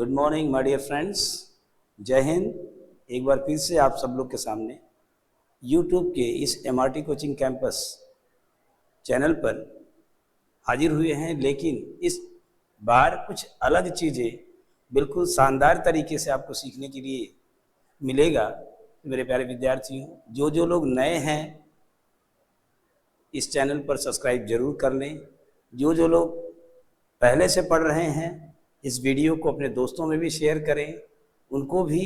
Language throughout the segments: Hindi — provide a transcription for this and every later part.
Good morning my dear friends, जय हिंद। एक बार फिर से आप सब लोग के सामने यूट्यूब के इस MRT कोचिंग कैंपस चैनल पर हाजिर हुए हैं, लेकिन इस बार कुछ अलग चीज़ें बिल्कुल शानदार तरीके से आपको सीखने के लिए मिलेगा। मेरे प्यारे विद्यार्थियों, जो लोग नए हैं इस चैनल पर सब्सक्राइब जरूर कर लें। जो लोग पहले से पढ़ रहे हैं इस वीडियो को अपने दोस्तों में भी शेयर करें, उनको भी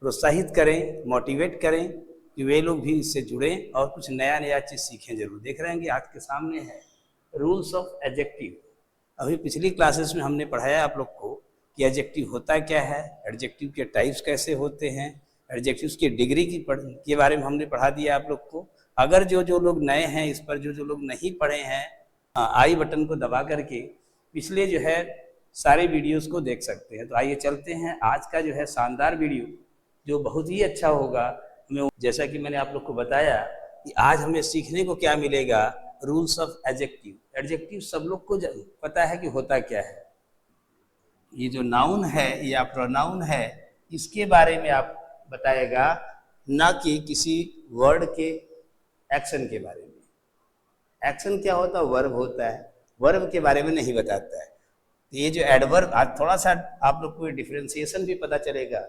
प्रोत्साहित करें, मोटिवेट करें कि वे लोग भी इससे जुड़ें और कुछ नया चीज़ सीखें जरूर। देख रहे हैं कि आपके सामने है रूल्स ऑफ एडजेक्टिव। अभी पिछली क्लासेस में हमने पढ़ाया आप लोग को कि एडजेक्टिव होता क्या है, एडजेक्टिव के टाइप्स कैसे होते हैं, एडजेक्टिव्स की डिग्री के बारे में हमने पढ़ा दिया आप लोग को। अगर जो लोग नए हैं इस पर, जो लोग नहीं पढ़े हैं, आई बटन को दबा करके पिछले सारे वीडियोस को देख सकते हैं। तो आइए चलते हैं आज का शानदार वीडियो जो बहुत ही अच्छा होगा। जैसा कि मैंने आप लोग को बताया कि आज हमें सीखने को क्या मिलेगा, रूल्स ऑफ एडजेक्टिव। एडजेक्टिव सब लोग को पता है कि होता क्या है। ये जो नाउन है या प्रोनाउन है, इसके बारे में आप बताएगा, ना कि किसी वर्ड के एक्शन के बारे में। एक्शन क्या होता है, वर्ब होता है, वर्ब के बारे में नहीं बताता है। तो ये जो एडवर्ब, आज थोड़ा सा आप लोग को डिफरेंशिएशन भी पता चलेगा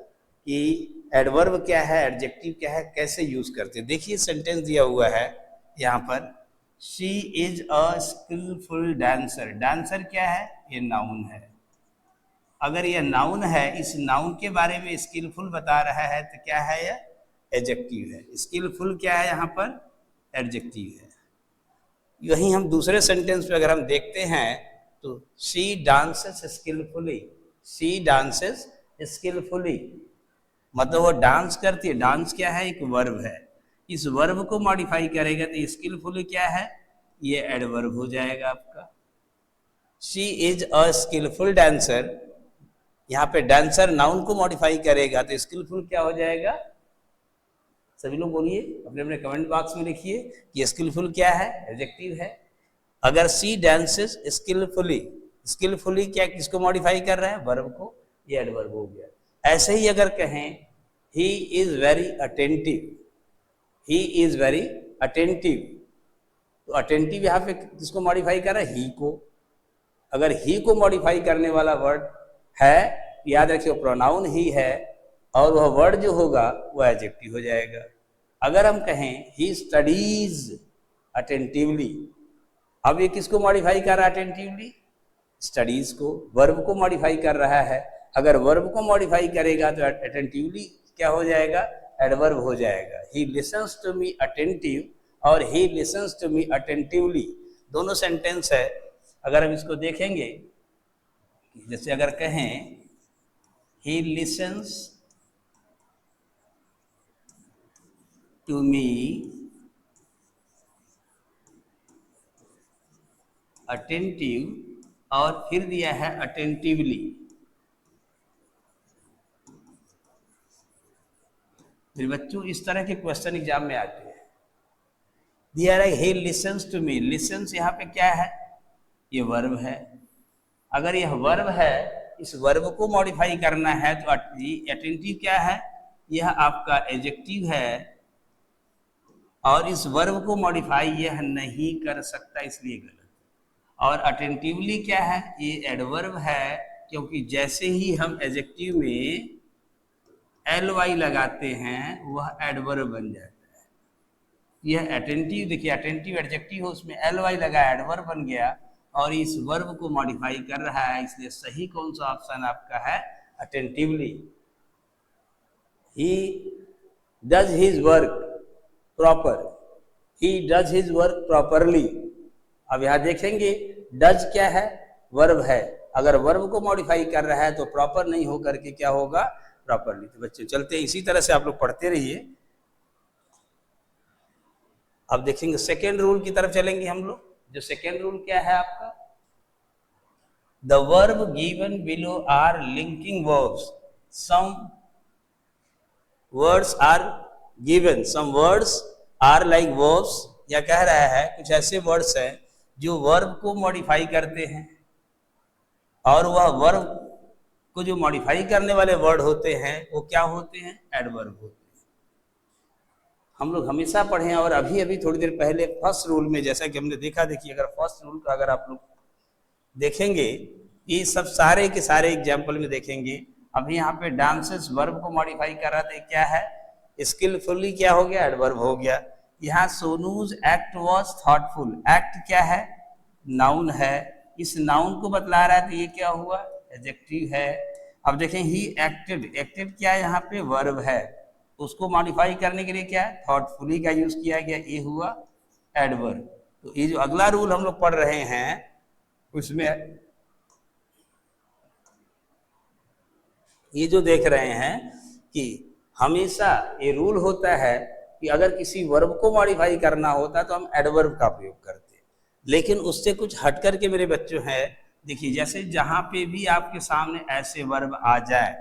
कि एडवर्ब क्या है, एडजेक्टिव क्या है, कैसे यूज करते हैं। देखिए सेंटेंस दिया हुआ है यहाँ पर, she is a skilful dancer. Dancer क्या है, ये नाउन है। अगर ये नाउन है, इस नाउन के बारे में स्किलफुल बता रहा है तो क्या है, यह एडजेक्टिव है। स्किलफुल क्या है, यहाँ पर एडजेक्टिव है। यही हम दूसरे सेंटेंस पे अगर हम देखते हैं तो she dances skilfully. She dances skilfully मतलब वो डांस करती है। डांस क्या है, एक वर्ब है। इस वर्ब को मॉडिफाई करेगा तो स्किलफुली क्या है, ये एडवर्ब हो जाएगा आपका। She is a skilful dancer, यहाँ पे डांसर नाउन को मॉडिफाई करेगा तो स्किलफुल क्या हो जाएगा। सभी लोग बोलिए, अपने अपने कमेंट बॉक्स में लिखिए कि स्किलफुल क्या है, एडजेक्टिव है। अगर सी डांसेस स्किलफुली, स्किलफुली क्या किसको मॉडिफाई कर रहा है, वर्ब को, ये एडवर्ब हो गया। ऐसे ही अगर कहें he is very attentive, he is very attentive, तो अटेंटिव यहाँ पे किसको मॉडिफाई कर रहा है, ही को। अगर ही को मॉडिफाई करने वाला वर्ड है, याद रखिए प्रोनाउन ही है, और वह वर्ड जो होगा वह एडजेक्टिव हो जाएगा। अगर हम कहें ही स्टडीज अटेंटिवली, अब ये किसको मॉडिफाई कर रहा है अटेंटिवली, स्टडीज को, वर्ब को मॉडिफाई कर रहा है। अगर वर्ब को मॉडिफाई करेगा तो अटेंटिवली क्या हो जाएगा, एडवर्ब हो जाएगा। He listens to me attentive और he listens to me attentively, दोनों सेंटेंस है। अगर हम इसको देखेंगे, जैसे अगर कहें he listens to me attentive और फिर दिया है अटेंटिवली। फिर बच्चों इस तरह के क्वेश्चन एग्जाम में आते हैं। दिया है he listens to me, listens यहाँ पे क्या है, ये वर्ब है। अगर यह वर्ब है, इस वर्ब को मॉडिफाई करना है तो अटेंटिव क्या है, यह आपका एडजेक्टिव है, और इस वर्ब को मॉडिफाई यह नहीं कर सकता, इसलिए गलत। और अटेंटिवली क्या है, ये एडवर्ब है, क्योंकि जैसे ही हम एडजेक्टिव में ly लगाते हैं वह एडवर्ब बन जाता है। यह अटेंटिव, देखिए अटेंटिव एडजेक्टिव हो, उसमें ly लगा, एडवर्ब बन गया, और इस वर्ब को मॉडिफाई कर रहा है। इसलिए सही कौन सा ऑप्शन आपका है, attentively. He does his work proper, he does his work properly. अब यहां देखेंगे डज क्या है, वर्ब है। अगर वर्ब को मॉडिफाई कर रहा है तो प्रॉपर नहीं हो करके क्या होगा, प्रॉपरली। तो बच्चे चलते हैं, इसी तरह से आप लोग पढ़ते रहिए। अब देखेंगे सेकेंड रूल की तरफ चलेंगे हम लोग। जो सेकेंड रूल क्या है आपका, the verb given below are linking verbs. Some words are given, some words are like verbs. या कह रहा है कुछ ऐसे वर्ड्स हैं जो वर्ब को मॉडिफाई करते हैं, और वह वर्ब को जो मॉडिफाई करने वाले वर्ड होते हैं वो क्या होते हैं? एडवर्ब होते हैं। हम लोग हमेशा पढ़े और अभी अभी थोड़ी देर पहले फर्स्ट रूल में जैसा कि हमने देखा, देखिए अगर फर्स्ट रूल का अगर आप लोग देखेंगे, ये सब सारे के सारे एग्जाम्पल में देखेंगे, अभी यहाँ पे डांसेस वर्ब को मॉडिफाई कर रहा था, क्या है? स्किलफुली क्या हो गया? एडवर्ब हो गया। यहाँ सोनूज एक्ट वॉज थॉटफुल, एक्ट क्या है? नाउन है, इस नाउन को बतला रहा है तो ये क्या हुआ? एडजेक्टिव है। अब देखें ही एक्टेड, एक्टेड क्या है? यहाँ पे वर्ब है, उसको मॉडिफाई करने के लिए क्या है? थॉटफुली का यूज किया गया, ये हुआ एडवर्ब। तो ये जो अगला रूल हम लोग पढ़ रहे हैं उसमें ये जो देख रहे हैं कि हमेशा ये रूल होता है कि अगर किसी वर्ब को मॉडिफाई करना होता तो हम एडवर्ब का प्रयोग करते, लेकिन उससे कुछ हट करके मेरे बच्चों है, देखिए जैसे जहां पे भी आपके सामने ऐसे वर्ब आ जाए,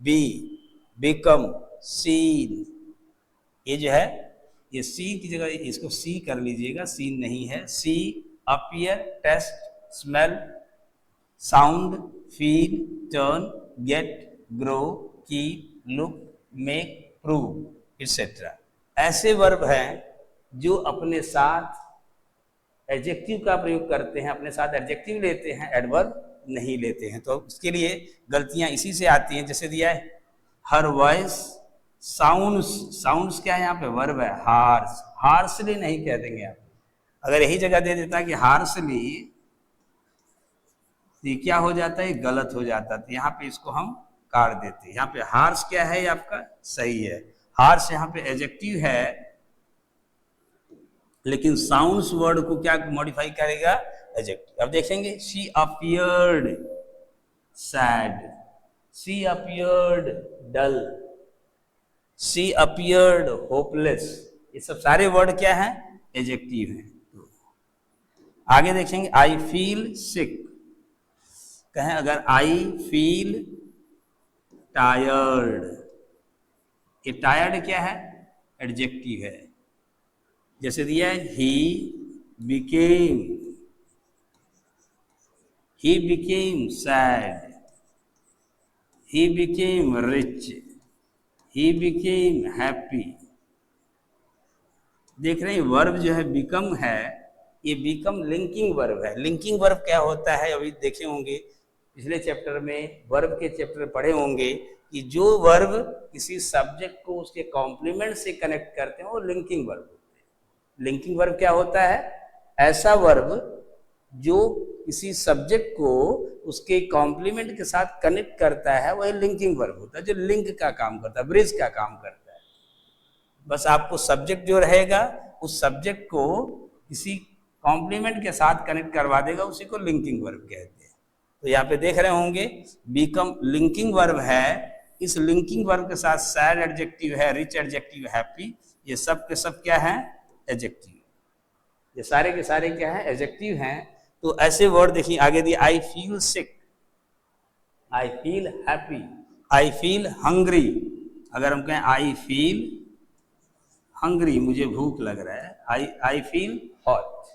बी, बिकम, सीन, ये जो है ये सी की जगह इसको सी कर लीजिएगा, सीन नहीं है, see, appear, taste, smell, sound, feel, turn, get, grow, keep, look, make, prove etcetera. ऐसे वर्ब हैं जो अपने साथ एडजेक्टिव का प्रयोग करते हैं, अपने साथ एडजेक्टिव लेते हैं, एडवर्ब नहीं लेते हैं। तो उसके लिए गलतियां इसी से आती हैं। जैसे दिया है हर वॉइस साउंड्स, साउंड्स क्या है? यहाँ पे वर्ब है, हार्स, हार्सली नहीं कह देंगे आप। अगर यही जगह दे देता है कि हार्सली, तो ये क्या हो जाता है? गलत हो जाता है, तो यहाँ पे इसको हम काट देते हैं। यहाँ पे हार्स क्या है? आपका सही है, हार्स यहाँ पे एडजेक्टिव है, लेकिन साउंड्स वर्ड को क्या मॉडिफाई करेगा? एडजेक्टिव। अब देखेंगे she appeared sad, she appeared dull, she appeared hopeless, ये सब सारे वर्ड क्या है? एडजेक्टिव हैं। आगे देखेंगे आई फील सिक, कहें अगर आई फील टायर्ड, ये टायर्ड क्या है? एडजेक्टिव है। जैसे दिया है he became sad, he became rich, he became happy. देख रहे हैं वर्ब जो है बिकम है, ये बिकम लिंकिंग वर्ब है। लिंकिंग वर्ब क्या होता है? अभी देखे होंगे पिछले चैप्टर में, वर्ब के चैप्टर पढ़े होंगे कि जो वर्ब किसी सब्जेक्ट को उसके कॉम्प्लीमेंट से कनेक्ट करते हैं वो लिंकिंग वर्ब होते हैं। लिंकिंग वर्ब क्या होता है? ऐसा वर्ब जो किसी सब्जेक्ट को उसके कॉम्प्लीमेंट के साथ कनेक्ट करता है, वही लिंकिंग वर्ब होता है, जो लिंक का काम करता है, ब्रिज का काम करता है। बस आपको सब्जेक्ट जो रहेगा उस सब्जेक्ट को किसी कॉम्प्लीमेंट के साथ कनेक्ट करवा देगा, उसी को लिंकिंग वर्ब कहते हैं। तो यहाँ पे देख रहे होंगे बिकम लिंकिंग वर्ब है, इस लिंकिंग वर्ब के साथ सैड एडजेक्टिव है, रिच एडजेक्टिव, हैप्पी, ये सब के सब क्या है? एडजेक्टिव। ये सारे के सारे क्या है? एडजेक्टिव हैं। तो ऐसे वर्ड देखिए आगे दिए I feel sick, I feel happy, I feel hungry. अगर हम कहें आई फील हंग्री, मुझे भूख लग रहा है, आई फील हॉट।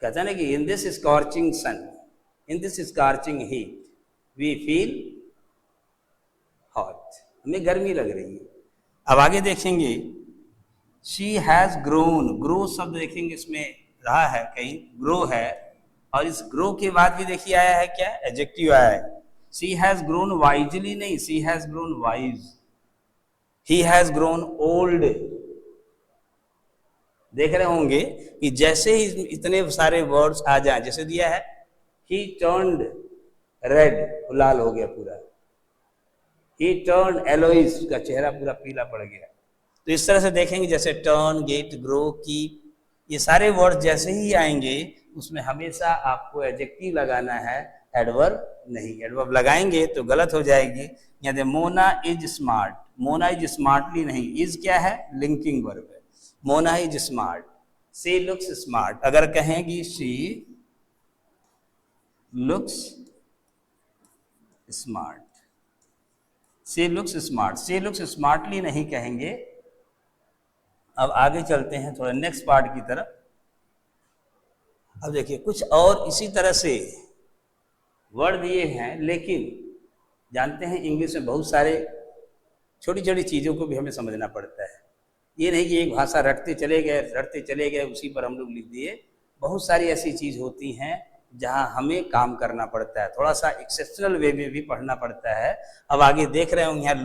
कहते हैं ना कि in this scorching sun, in this scorching heat, we feel hot, हमें गर्मी लग रही है। अब आगे देखेंगे शी हैज ग्रोन, ग्रो शब्द देखेंगे इसमें रहा है कहीं, ग्रो है, और इस ग्रो के बाद भी देखिए आया है क्या? एडजेक्टिव आया है। शी हैज ग्रोन वाइजली नहीं, she has grown wise, he has grown old. देख रहे होंगे कि जैसे ही इतने सारे वर्ड्स आ जाए, जैसे दिया है ही टर्न्ड रेड, लाल हो गया पूरा, ही टर्न्ड एलोइस, का चेहरा पूरा पीला पड़ गया। तो इस तरह से देखेंगे जैसे टर्न, गेट, ग्रो, कीप, ये सारे वर्ड जैसे ही आएंगे उसमें हमेशा आपको एडजेक्टिव लगाना है, एडवर्ब नहीं। एडवर्ब लगाएंगे तो गलत हो जाएगी। यहाँ Mona is smart, Mona is smartly नहीं, इज क्या है? लिंकिंग वर्ब है। Mona is smart, she looks smart. अगर कहेंगी she looks smart, she looks smart, she looks smartly नहीं कहेंगे। अब आगे चलते हैं थोड़ा नेक्स्ट पार्ट की तरफ। अब देखिए कुछ और इसी तरह से वर्ड दिए हैं, लेकिन जानते हैं इंग्लिश में बहुत सारे छोटी छोटी चीज़ों को भी हमें समझना पड़ता है। ये नहीं कि एक भाषा रटते चले गए उसी पर हम लोग लिख दिए। बहुत सारी ऐसी चीज़ होती हैं जहाँ हमें काम करना पड़ता है, थोड़ा सा एक्सेप्शनल वे में भी पढ़ना पड़ता है। अब आगे देख रहे होंगे यहाँ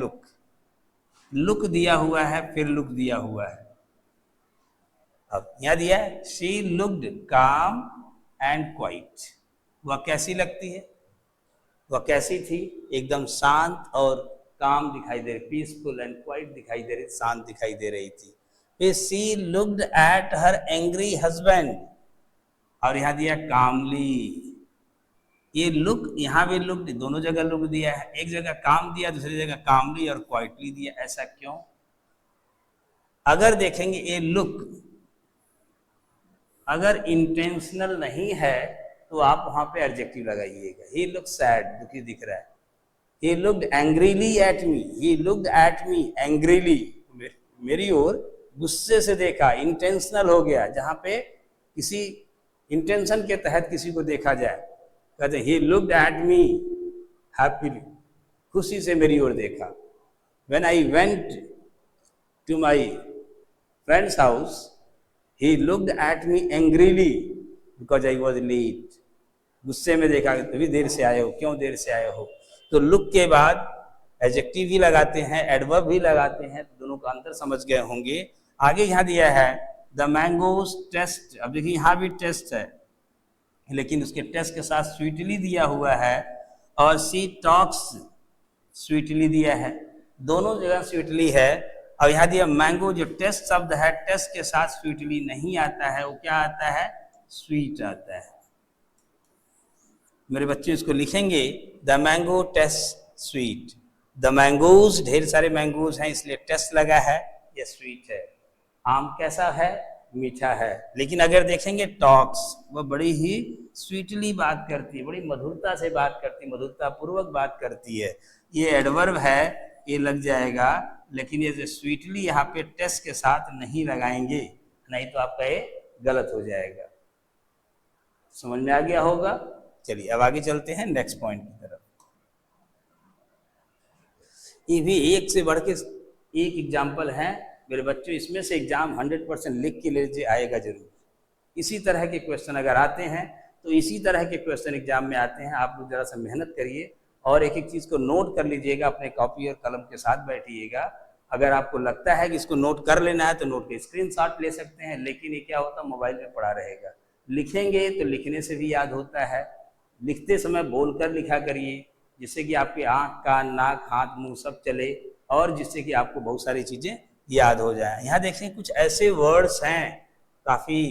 लुक दिया हुआ है, फिर लुक दिया हुआ है। अब यहाँ दिया है शी लुक्ड काम एंड क्वाइट। वह कैसी लगती है, वह कैसी थी, एकदम शांत और काम दिखाई दे रही, पीसफुल एंड क्वाइट दिखाई दे रही, शांत दिखाई दे रही थी। फिर she looked at her angry husband, और यहाँ दिया कामली। ये लुक, यहाँ भी लुक, दोनों जगह लुक दिया है, एक जगह काम दिया, दूसरी जगह कामली और क्वाइटली दिया। ऐसा क्यों? अगर देखेंगे ये लुक अगर इंटेंशनल नहीं है तो आप वहां पे एडजेक्टिव लगाइएगा। ही लुक सैड, दुखी दिख रहा है। He looked angrily at me, he looked at me angrily, मेरी ओर गुस्से से देखा, इंटेंशनल हो गया। जहां पे किसी इंटेंशन के तहत किसी को देखा जाए, कहते ही लुक्ड एट मी हैप्पीली, खुशी से मेरी ओर देखा। When I went to my friend's house he looked at me angrily because I was late, गुस्से में देखा, तभी देर से आए हो, क्यों देर से आए हो। तो लुक के बाद एडजेक्टिव भी लगाते हैं, एडवर्ब भी लगाते हैं, तो दोनों का अंतर समझ गए होंगे। आगे यहाँ दिया है द मैंगोज टेस्ट। अब देखिए यहाँ भी टेस्ट है, लेकिन उसके टेस्ट के साथ स्वीटली दिया हुआ है, और सी टॉक्स स्वीटली दिया है, दोनों जगह स्वीटली है। और यहाँ दिया मैंगो, जो टेस्ट शब्द है, टेस्ट के साथ स्वीटली नहीं आता है, वो क्या आता है, स्वीट आता है। मेरे बच्चे इसको लिखेंगे the mango test sweet. The mangoes, ढेर सारे मैंगोज हैं इसलिए टेस्ट लगा है, ये स्वीट है। आम कैसा है, मीठा है। लेकिन अगर देखेंगे टॉक्स, वह बड़ी ही स्वीटली बात करती है, बड़ी मधुरता से बात करती है, मधुरता पूर्वक बात करती है। ये एडवर्ब है, ये लग जाएगा, लेकिन ये जो स्वीटली यहाँ पे टेस्ट के साथ नहीं लगाएंगे, नहीं तो आपका ये गलत हो जाएगा। समझ में आ गया होगा। चलिए अब आगे चलते हैं नेक्स्ट पॉइंट की तरफ। ये भी एक से बढ़ के एक एग्जाम्पल है मेरे बच्चों, इसमें से एग्जाम 100% लिख के लीजिए, आएगा जरूर। इसी तरह के क्वेश्चन अगर आते हैं तो इसी तरह के क्वेश्चन एग्जाम में आते हैं। आप लोग जरा सा मेहनत करिए और एक एक चीज़ को नोट कर लीजिएगा, अपने कॉपी और कलम के साथ बैठिएगा। अगर आपको लगता है कि इसको नोट कर लेना है तो नोट के स्क्रीनशॉट ले सकते हैं, लेकिन ये क्या होता है, मोबाइल में पड़ा रहेगा। लिखेंगे तो लिखने से भी याद होता है, लिखते समय बोलकर लिखा करिए, जिससे कि आपके आँख, कान, नाक, हाथ, मुंह सब चले, और जिससे कि आपको बहुत सारी चीज़ें याद हो जाए। यहाँ देखें कुछ ऐसे वर्ड्स हैं, काफ़ी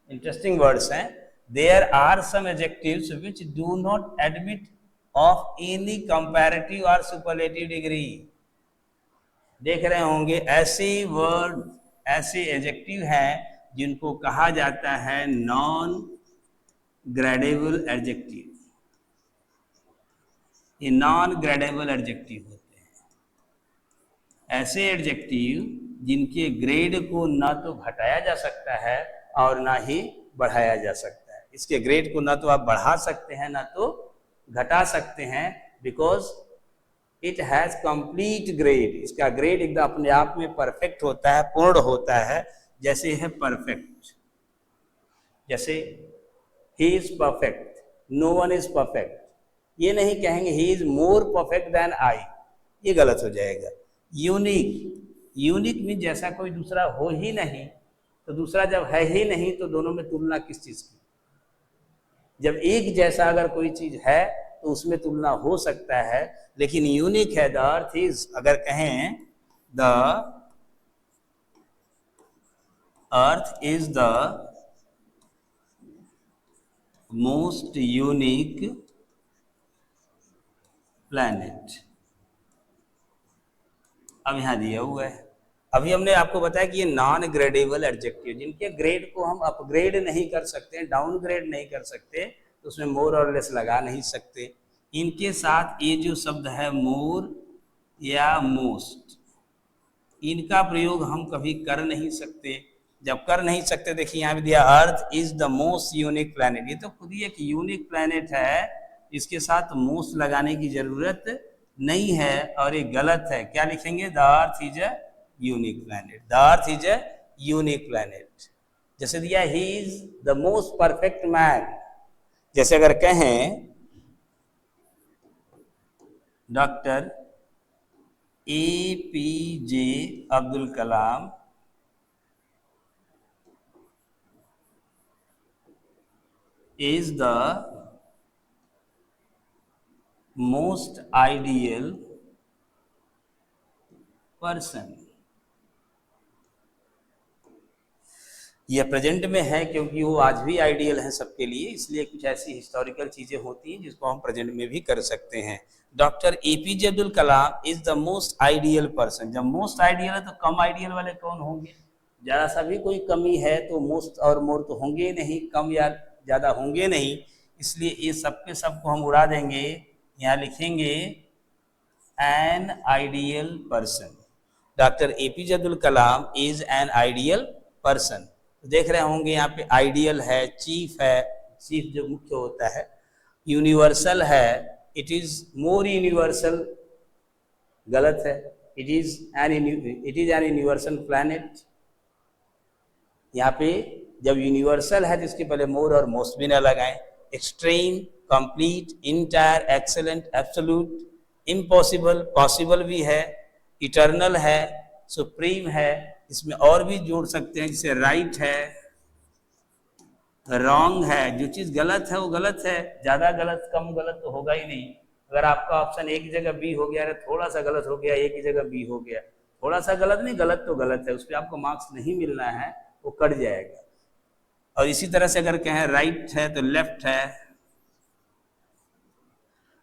इंटरेस्टिंग वर्ड्स हैं। There are some adjectives which do not admit of any comparative और सुपरलेटिव डिग्री। देख रहे होंगे ऐसे वर्ड, ऐसे एडजेक्टिव हैं जिनको कहा जाता है नॉन ग्रेडेबल एडजेक्टिव। ये नॉन ग्रेडेबल एडजेक्टिव होते हैं, ऐसे एडजेक्टिव जिनके ग्रेड को ना तो घटाया जा सकता है और ना ही बढ़ाया जा सकता है। इसके ग्रेड को ना तो आप बढ़ा सकते हैं ना तो घटा सकते हैं, because it has complete grade. इसका ग्रेड एकदम अपने आप में परफेक्ट होता है, पूर्ण होता है। जैसे है परफेक्ट, जैसे he is perfect, no one is perfect. ये नहीं कहेंगे he is more perfect than I, ये गलत हो जाएगा। यूनिक, यूनिक मीन जैसा कोई दूसरा हो ही नहीं, तो दूसरा जब है ही नहीं तो दोनों में तुलना किस चीज की। जब एक जैसा अगर कोई चीज है तो उसमें तुलना हो सकता है, लेकिन यूनिक है। द अर्थ इज, अगर कहें the earth is the most unique planet. अब यहां दिया हुआ है, अभी हमने आपको बताया कि ये नॉन ग्रेडेबल एडजेक्टिव, जिनके ग्रेड को हम अपग्रेड नहीं कर सकते, डाउनग्रेड नहीं कर सकते, तो उसमें मोर और लेस लगा नहीं सकते। इनके साथ ये जो शब्द है मोर या मोस्ट, इनका प्रयोग हम कभी कर नहीं सकते। जब कर नहीं सकते, देखिए यहाँ पे दिया earth is the most unique planet, ये तो खुद ही एक यूनिक प्लैनेट है, इसके साथ मोस्ट लगाने की जरूरत नहीं है और ये गलत है। क्या लिखेंगे? The earth is a unique planet. The earth is a unique planet. जैसे दिया he is the most perfect man. जैसे अगर कहें doctor APJ Abdul Kalam is the most ideal person। यह प्रेजेंट में है क्योंकि वो आज भी आइडियल है सबके लिए, इसलिए कुछ ऐसी हिस्टोरिकल चीजें होती हैं जिसको हम प्रेजेंट में भी कर सकते हैं। Doctor APJ Abdul Kalam is the most ideal person. जब मोस्ट आइडियल है तो कम आइडियल वाले कौन होंगे? जरा सा भी कोई कमी है तो मोस्ट और मोर तो होंगे नहीं, कम या ज्यादा होंगे नहीं, इसलिए ये सबके सबको हम उड़ा देंगे। यहाँ लिखेंगे an ideal person. Doctor APJ Abdul Kalam is an ideal person. तो देख रहे होंगे यहाँ पे आइडियल है, चीफ है, चीफ जो मुख्य होता है, यूनिवर्सल है, इट इज मोर यूनिवर्सल, गलत है, it is an universal planet. यहाँ पे जब यूनिवर्सल है तो इसके पहले मोर और मोस्ट भी ना लगाएं। Extreme, complete, entire, excellent, absolute, impossible, possible भी है, इटर्नल है, सुप्रीम है, इसमें और भी जोड़ सकते हैं जैसे राइट है, रॉन्ग है। जो चीज गलत है वो गलत है, ज्यादा गलत कम गलत तो होगा ही नहीं। अगर आपका ऑप्शन एक की जगह बी हो गया, अरे थोड़ा सा गलत हो गया, एक की जगह बी हो गया, थोड़ा सा गलत नहीं, गलत तो गलत है, उस पर आपको मार्क्स नहीं मिलना है, वो कट जाएगा। और इसी तरह से अगर कहें राइट है तो लेफ्ट है।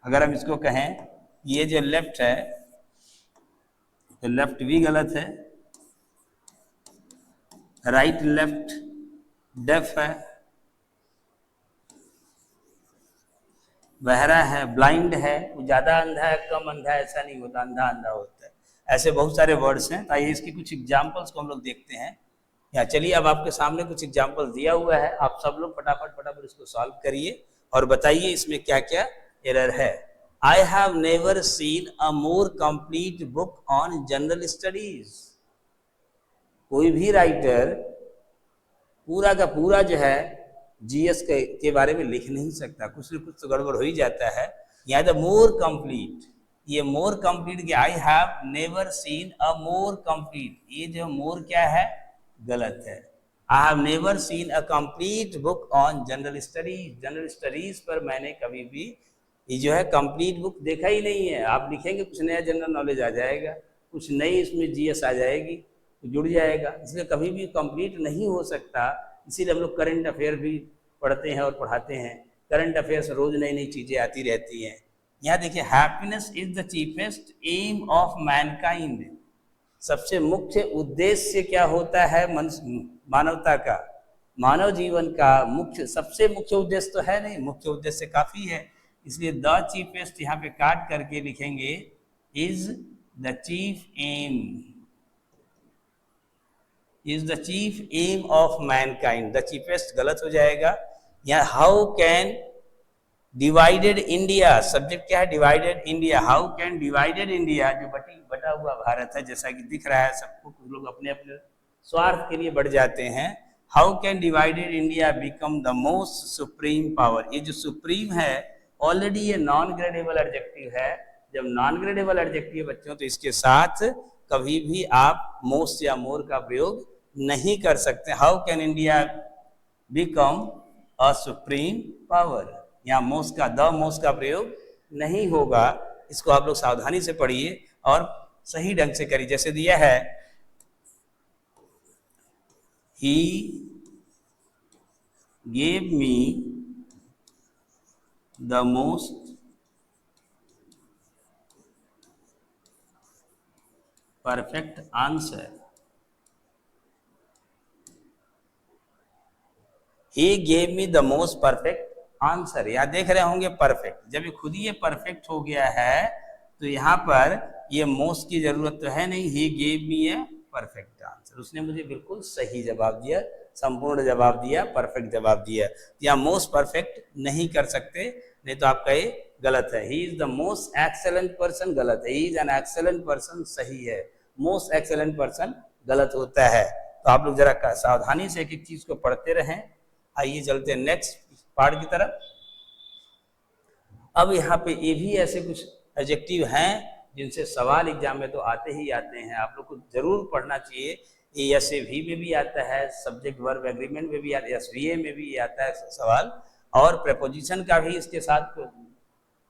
अगर हम इसको कहें ये जो लेफ्ट है तो लेफ्ट भी गलत है, राइट लेफ्ट डेफ है, बहरा है, ब्लाइंड है, वो ज्यादा अंधा है कम अंधा है ऐसा नहीं होता, अंधा अंधा होता है। ऐसे बहुत सारे वर्ड्स हैं। आइए इसकी कुछ एग्जाम्पल्स को हम लोग देखते हैं। या चलिए अब आपके सामने कुछ एग्जाम्पल दिया हुआ है, आप सब लोग फटाफट इसको सॉल्व करिए और बताइए इसमें क्या क्या एरर है। I have never seen a more complete book on general studies. कोई भी राइटर पूरा का पूरा जो है GS के बारे में लिख नहीं सकता, कुछ न कुछ तो गड़बड़ हो ही जाता है। यहाँ द मोर कंप्लीट, ये more complete, I have never seen a more complete, ये जो मोर क्या है गलत है। I have never seen a complete book on general studies. General studies पर मैंने कभी भी ये जो है कंप्लीट बुक देखा ही नहीं है। आप लिखेंगे कुछ नया जनरल नॉलेज आ जाएगा, कुछ नई इसमें GS आ जाएगी, तो जुड़ जाएगा, इसलिए कभी भी कंप्लीट नहीं हो सकता। इसीलिए हम लोग करंट अफेयर भी पढ़ते हैं और पढ़ाते हैं। करंट अफेयर्स रोज नई नई चीजें आती रहती हैं। यहाँ देखिए happiness is the chiefest aim of mankind. सबसे मुख्य उद्देश्य क्या होता है मानवता का, मानव जीवन का मुख्य, सबसे मुख्य उद्देश्य तो है नहीं, मुख्य उद्देश्य काफी है, इसलिए द चीफेस्ट यहाँ पे काट करके लिखेंगे is the chief aim, is the chief aim of mankind. The chiefest गलत हो जाएगा। यहाँ how can divided India, subject क्या है divided India, how can divided India, जो बटा हुआ भारत है जैसा कि दिख रहा है सबको, कुछ लोग अपने अपने स्वार्थ के लिए बढ़ जाते हैं। How can divided India become the most supreme power. ये जो सुप्रीम है ऑलरेडी ये नॉन ग्रेडेबल एडजेक्टिव है। जब नॉन ग्रेडेबल एडजेक्टिव बच्चों तो इसके साथ कभी भी आप मोस्ट या मोर का प्रयोग नहीं कर सकते। How can India become a supreme power, यहाँ मोस्ट का द मोस्ट का प्रयोग नहीं होगा। इसको आप लोग सावधानी से पढ़िए और सही ढंग से करिए। जैसे दिया है he gave me the most perfect answer, he gave me the most perfect answer. यहाँ देख रहे होंगे परफेक्ट, जब ये खुद ही ये परफेक्ट हो गया है तो यहाँ पर ये मोस्ट की जरूरत तो है नहीं, he gave me a perfect answer, उसने मुझे बिल्कुल सही जवाब दिया, संपूर्ण जवाब दिया, परफेक्ट जवाब दिया। या मोस्ट परफेक्ट नहीं कर सकते, नहीं तो आपका ये गलत है। He is the most excellent person गलत है, he is an excellent person सही है, मोस्ट एक्सेलेंट पर्सन गलत होता है। तो आप लोग जरा सावधानी से एक एक चीज को पढ़ते रहें। आइए चलते हैं नेक्स्ट पार्ट की तरफ। अब यहाँ पे ये भी ऐसे कुछ एडजेक्टिव हैं जिनसे सवाल एग्जाम में तो आते ही आते हैं, आप लोग को जरूर पढ़ना चाहिए। ये एसएवी में भी आता है, सब्जेक्ट वर्ब एग्रीमेंट में भी आता है, एसवीए में भी आता है सवाल, और प्रेपोजिशन का भी इसके साथ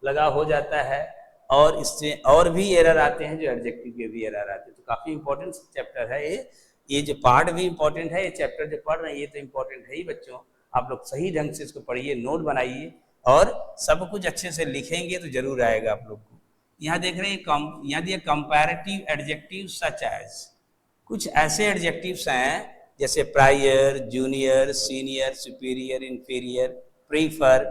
लगा हो जाता है, और इससे और भी एरर आते हैं जो एडजेक्टिव के भी एरर आते हैं। तो काफी इंपॉर्टेंट चैप्टर है ये जो पार्ट भी इंपॉर्टेंट है, ये चैप्टर जो पढ़ रहे हैं ये तो इंपॉर्टेंट है ही बच्चों। आप लोग सही ढंग से इसको पढ़िए, नोट बनाइए और सब कुछ अच्छे से लिखेंगे तो जरूर आएगा आप लोग को। यहाँ देख रहे हैं यहाँ दिया कंपैरेटिव एडजेक्टिव सच एज, कुछ ऐसे एडजेक्टिव्स हैं जैसे prior, junior, senior, superior, inferior, prefer,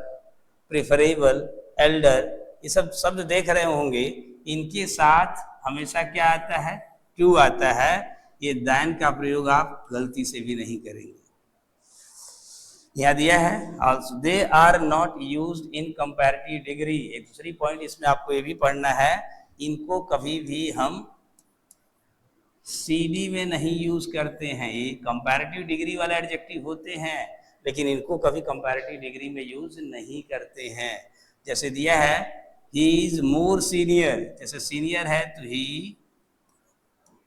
preferable, Elder, ये सब शब्द देख रहे होंगे। इनके साथ हमेशा क्या आता है? टू आता है। ये दैन का प्रयोग आप गलती से भी नहीं करेंगे। यहाँ दिया है also they are not used in comparative degree। एक दूसरी पॉइंट इसमें आपको ये भी पढ़ना है, इनको कभी भी हम सीडी में नहीं यूज करते हैं। ये कंपैरेटिव डिग्री वाले एडजेक्टिव होते हैं, लेकिन इनको कभी कंपैरेटिव डिग्री में यूज नहीं करते हैं। जैसे दिया है ही इज मोर सीनियर, जैसे सीनियर है तो he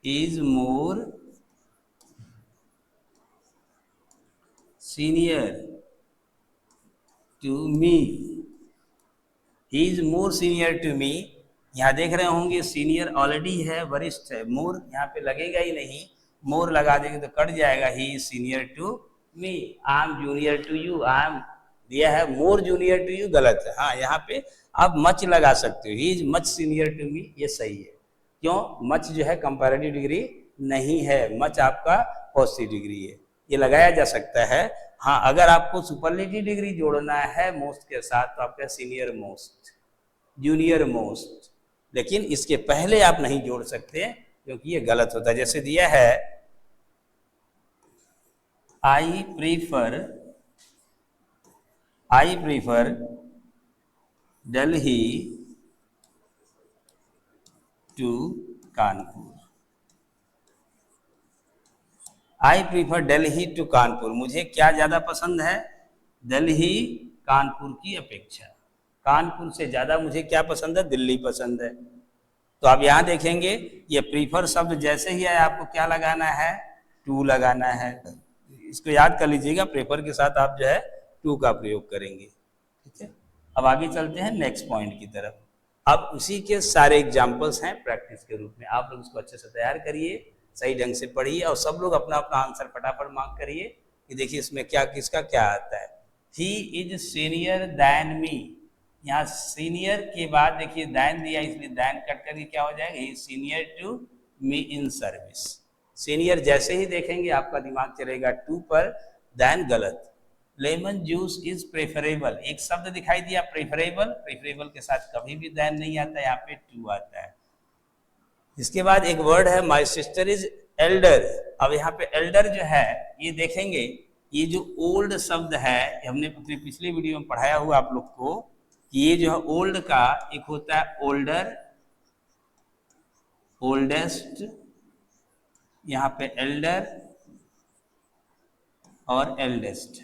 is more senior to me, he is more senior to me. यहाँ देख रहे होंगे सीनियर ऑलरेडी है, वरिष्ठ है, मोर यहाँ पे लगेगा ही नहीं, मोर लगा देंगे तो कट जाएगा। He is senior to me, I am junior to you, I am दिया है मोर जूनियर टू यू, गलत है। हाँ यहाँ पे आप मच लगा सकते हो, he is much senior to me, ये सही है। क्यों? मच जो है कंपैरेटिव डिग्री नहीं है, मच आपका पॉजिटिव डिग्री है, ये लगाया जा सकता है। हाँ अगर आपको सुपरलेटिव डिग्री जोड़ना है मोस्ट के साथ तो आपका सीनियर मोस्ट, जूनियर मोस्ट, लेकिन इसके पहले आप नहीं जोड़ सकते क्योंकि ये गलत होता है। जैसे दिया है I prefer Delhi to Kanpur, I prefer Delhi to Kanpur, मुझे क्या ज्यादा पसंद है? दिल्ली कानपुर की अपेक्षा, कानपुर से ज्यादा मुझे क्या पसंद है? दिल्ली पसंद है। तो आप यहाँ देखेंगे ये प्रीफर शब्द जैसे ही आए आपको क्या लगाना है? टू लगाना है। इसको याद कर लीजिएगा, प्रेफर के साथ आप जो है टू का प्रयोग करेंगे। ठीक है, अब आगे चलते हैं नेक्स्ट पॉइंट की तरफ। अब उसी के सारे एग्जाम्पल्स हैं प्रैक्टिस के रूप में, आप लोग उसको अच्छे से तैयार करिए, सही ढंग से पढ़िए और सब लोग अपना अपना आंसर फटाफट मार्क करिए कि देखिए इसमें क्या किसका क्या आता है। He is senior than me, यहाँ सीनियर के बाद देखिए दैन दिया इसलिए दैन कट करके क्या हो जाएगा? He senior to me in service. Senior जैसे ही देखेंगे आपका दिमाग चलेगा टू पर, दैन गलत। लेमन जूस इज प्रेफरेबल, एक शब्द दिखाई दिया प्रेफरेबल, प्रेफरेबल के साथ कभी भी दैन नहीं आता, यहाँ पे टू आता है। इसके बाद एक वर्ड है माई सिस्टर इज एल्डर। अब यहाँ पे एल्डर जो है ये देखेंगे, ये जो ओल्ड शब्द है हमने अपने पिछले वीडियो में पढ़ाया हुआ आप लोग को कि ये जो है ओल्ड का एक होता है ओल्डर, ओल्डेस्ट, यहाँ पे एल्डर और एल्डेस्ट।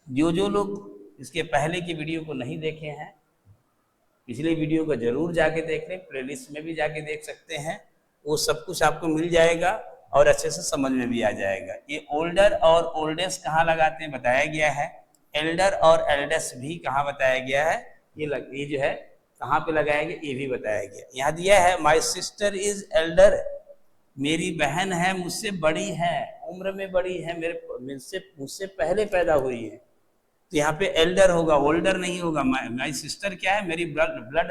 जो लोग इसके पहले की वीडियो को नहीं देखे हैं पिछले वीडियो को जरूर जाके देख लें, प्लेलिस्ट में भी जाके देख सकते हैं, वो सब कुछ आपको मिल जाएगा और अच्छे से समझ में भी आ जाएगा। ये ओल्डर और ओल्डेस्ट कहाँ लगाते हैं बताया गया है, एल्डर और एल्डेस्ट भी कहाँ बताया गया है, ये जो है कहाँ पे लगाया गया ये भी बताया गया। यहाँ दिया है माई सिस्टर इज एल्डर, मेरी बहन है मुझसे बड़ी है, उम्र में बड़ी है, मुझसे पहले पैदा हुई है, तो यहाँ पे एल्डर होगा, ओल्डर नहीं होगा। माई सिस्टर क्या है? मेरी ब्लड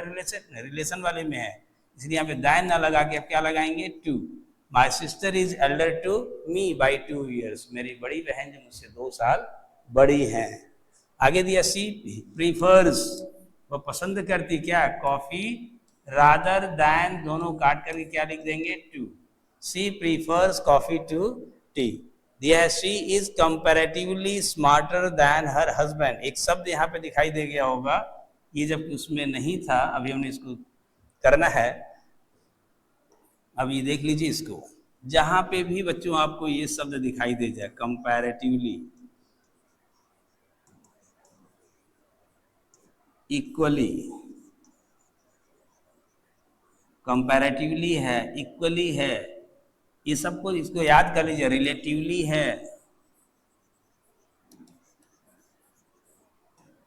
रिलेशन वाले में है, इसलिए यहाँ पे दाइन ना लगा के अब क्या लगाएंगे? To. My sister is elder to me by 2 years, मेरी बड़ी बहन जो मुझसे 2 साल बड़ी है। आगे दिया सी प्रीफर्स, वो पसंद करती क्या? कॉफी, रादर दैन दोनों काट करके क्या लिख देंगे? To. She prefers coffee to tea. दिया है she is comparatively smarter than her husband. एक शब्द यहाँ पे दिखाई दे गया होगा, ये जब उसमें नहीं था, अभी हमने इसको करना है। अब ये देख लीजिए इसको, जहां पे भी बच्चों आपको ये शब्द दिखाई दे जाए, कंपैरेटिवली, इक्वली, कंपैरेटिवली है, इक्वली है, ये सबको इसको याद कर लीजिए, रिलेटिवली है,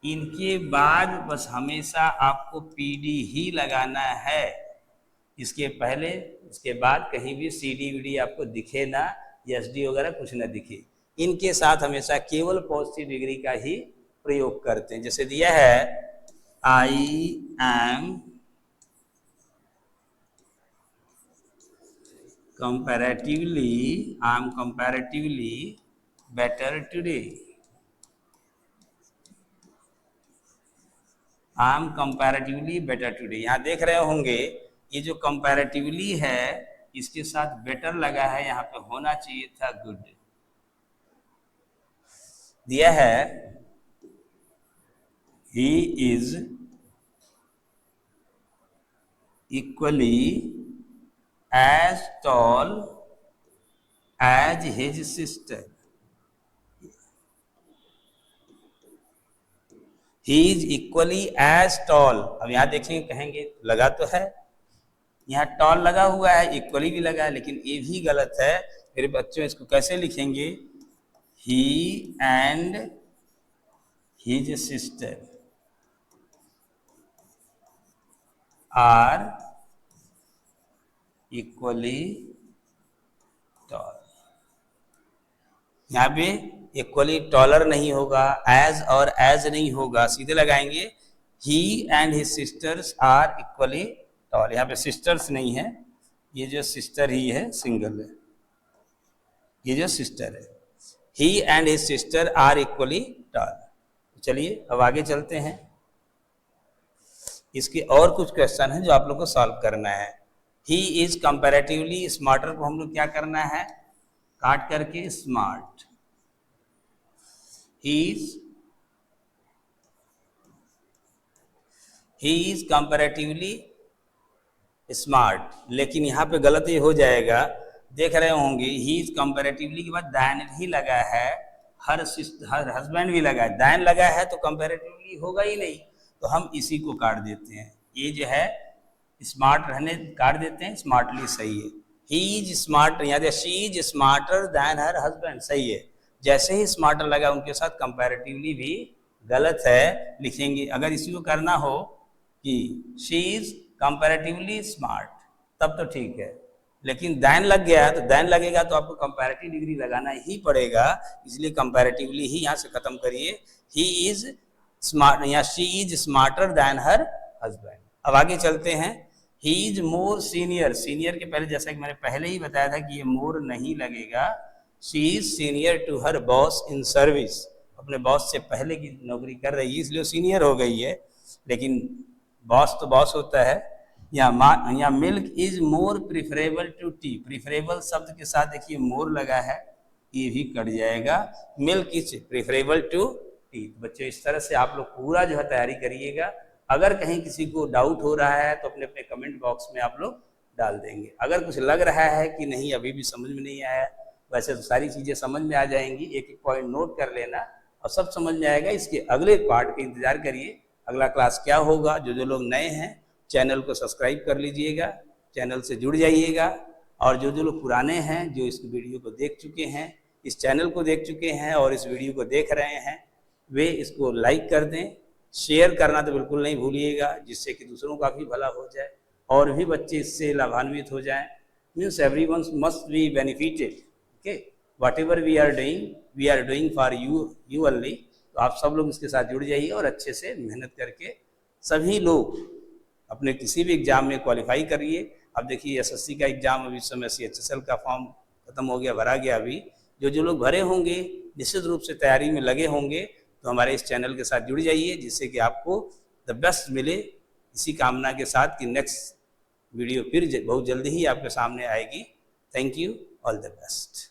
इनके बाद बस हमेशा आपको पीडी ही लगाना है। इसके पहले इसके बाद कहीं भी सीडी वीडी आपको दिखे ना, एसडी वगैरह कुछ ना दिखे। इनके साथ हमेशा केवल पॉजिटिव डिग्री का ही प्रयोग करते हैं। जैसे दिया है I am comparatively better today, I am comparatively better today. यहाँ देख रहे होंगे ये जो कंपैरेटिवली है इसके साथ बेटर लगा है, यहाँ पे होना चाहिए था गुड। दिया है he is equally as tall as his sister, he is equally as tall. अब यहाँ देखेंगे, कहेंगे लगा तो है, यहाँ टॉल लगा हुआ है, इक्वली भी लगा है, लेकिन ये भी गलत है। मेरे बच्चों इसको कैसे लिखेंगे, he and his sister are equally tall. यहाँ पे इक्वली टॉलर नहीं होगा, एज और एज नहीं होगा, सीधे लगाएंगे he and his sisters are equally tall. यहाँ पे सिस्टर्स नहीं है, ये जो सिस्टर ही है सिंगल है, ये जो सिस्टर है, he and his sister are equally tall. चलिए अब आगे चलते हैं, इसके और कुछ क्वेश्चन हैं जो आप लोग को सॉल्व करना है। ही इज कंपैरेटिवली स्मार्टर को हम लोग क्या करना है, काट करके smart, he is comparatively smart. लेकिन यहाँ पे गलत ये हो जाएगा, देख रहे होंगे ही इज कंपैरेटिवली के बाद दैन ही लगा है, हर हस्बैंड भी लगा है, दैन लगा है तो कंपैरेटिवली होगा ही नहीं, तो हम इसी को काट देते हैं। ये जो है स्मार्ट रहने काट देते हैं, स्मार्टली सही है। ही इज स्मार्ट, याद है she is smarter than her husband, सही है। जैसे ही स्मार्टर लगा उनके साथ कंपैरेटिवली भी गलत है, लिखेंगे। अगर इसी को करना हो कि शी इज कंपैरेटिवली स्मार्ट तब तो ठीक है, लेकिन दैन लग गया तो दैन लगेगा तो आपको कंपैरेटिव डिग्री लगाना ही पड़ेगा, इसलिए कंपैरेटिवली ही यहाँ से खत्म करिए। ही इज स्मार्ट या she is smarter than her husband. अब आगे चलते हैं, he is more senior, senior के पहले जैसा कि मैंने पहले ही बताया था कि ये मोर नहीं लगेगा। She is senior to her boss in service, अपने बॉस से पहले की नौकरी कर रही है इसलिए सीनियर हो गई है, लेकिन बॉस तो बॉस होता है। या milk is more preferable to tea, preferable शब्द के साथ देखिए मोर लगा है, ये भी कट जाएगा। Milk is preferable to tea. बच्चों इस तरह से आप लोग पूरा जो है तैयारी करिएगा। अगर कहीं किसी को डाउट हो रहा है तो अपने अपने कमेंट बॉक्स में आप लोग डाल देंगे। अगर कुछ लग रहा है कि नहीं अभी भी समझ में नहीं आया, वैसे तो सारी चीज़ें समझ में आ जाएंगी, एक एक पॉइंट नोट कर लेना और सब समझ में आएगा। इसके अगले पार्ट का इंतजार करिए, अगला क्लास क्या होगा। जो लोग नए हैं चैनल को सब्सक्राइब कर लीजिएगा, चैनल से जुड़ जाइएगा, और जो लोग पुराने हैं जो इस वीडियो को देख चुके हैं, इस चैनल को देख चुके हैं और इस वीडियो को देख रहे हैं, वे इसको लाइक कर दें, शेयर करना तो बिल्कुल नहीं भूलिएगा, जिससे कि दूसरों का भी भला हो जाए और भी बच्चे इससे लाभान्वित हो जाएं। Means everyone must be benefited. Okay, whatever we are doing for you only. तो आप सब लोग इसके साथ जुड़ जाइए और अच्छे से मेहनत करके सभी लोग अपने किसी भी एग्जाम में क्वालिफाई करिए। अब देखिए एसएससी का एग्जाम अभी इस समय CHSL का फॉर्म खत्म हो गया, भरा गया। अभी जो लोग भरे होंगे निश्चित रूप से तैयारी में लगे होंगे, तो हमारे इस चैनल के साथ जुड़ जाइए, जिससे कि आपको द बेस्ट मिले। इसी कामना के साथ कि नेक्स्ट वीडियो फिर बहुत जल्दी ही आपके सामने आएगी। Thank you, all the best.